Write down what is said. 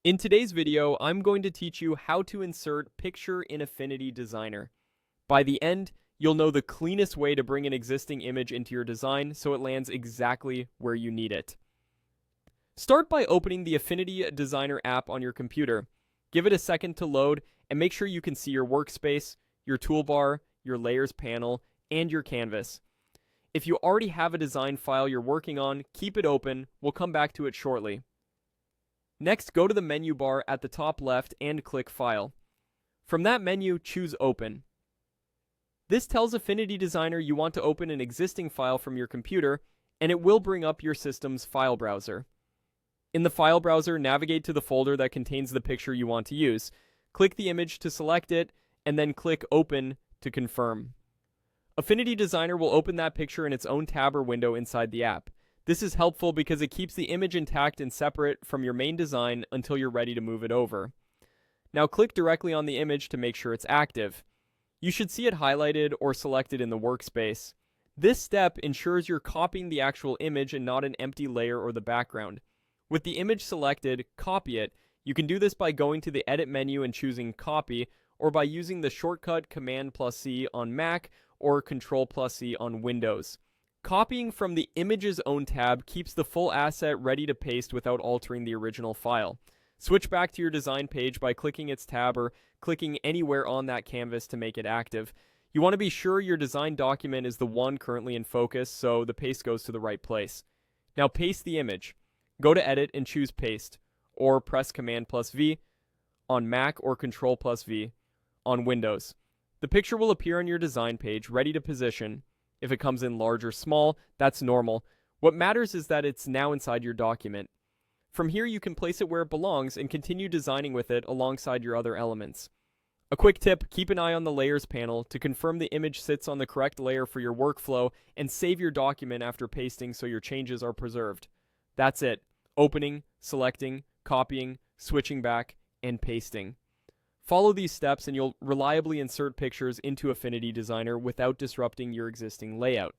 In today's video, I'm going to teach you how to insert picture in Affinity Designer. By the end, you'll know the cleanest way to bring an existing image into your design so it lands exactly where you need it. Start by opening the Affinity Designer app on your computer. Give it a second to load and make sure you can see your workspace, your toolbar, your layers panel, and your canvas. If you already have a design file you're working on, keep it open. We'll come back to it shortly. Next, go to the menu bar at the top left and click File. From that menu, choose Open. This tells Affinity Designer you want to open an existing file from your computer, and it will bring up your system's file browser. In the file browser, navigate to the folder that contains the picture you want to use. Click the image to select it, and then click Open to confirm. Affinity Designer will open that picture in its own tab or window inside the app. This is helpful because it keeps the image intact and separate from your main design until you're ready to move it over. Now click directly on the image to make sure it's active. You should see it highlighted or selected in the workspace. This step ensures you're copying the actual image and not an empty layer or the background. With the image selected, copy it. You can do this by going to the Edit menu and choosing Copy, or by using the shortcut Command+C on Mac or Control+C on Windows. Copying from the image's own tab keeps the full asset ready to paste without altering the original file. Switch back to your design page by clicking its tab or clicking anywhere on that canvas to make it active. You want to be sure your design document is the one currently in focus so the paste goes to the right place. Now paste the image. Go to Edit and choose Paste, or press Command+V on Mac or Control+V on Windows. The picture will appear on your design page, ready to position. If it comes in large or small, that's normal. What matters is that it's now inside your document. From here, you can place it where it belongs and continue designing with it alongside your other elements. A quick tip, keep an eye on the Layers panel to confirm the image sits on the correct layer for your workflow, and save your document after pasting so your changes are preserved. That's it. Opening, selecting, copying, switching back, and pasting. Follow these steps and you'll reliably insert pictures into Affinity Designer without disrupting your existing layout.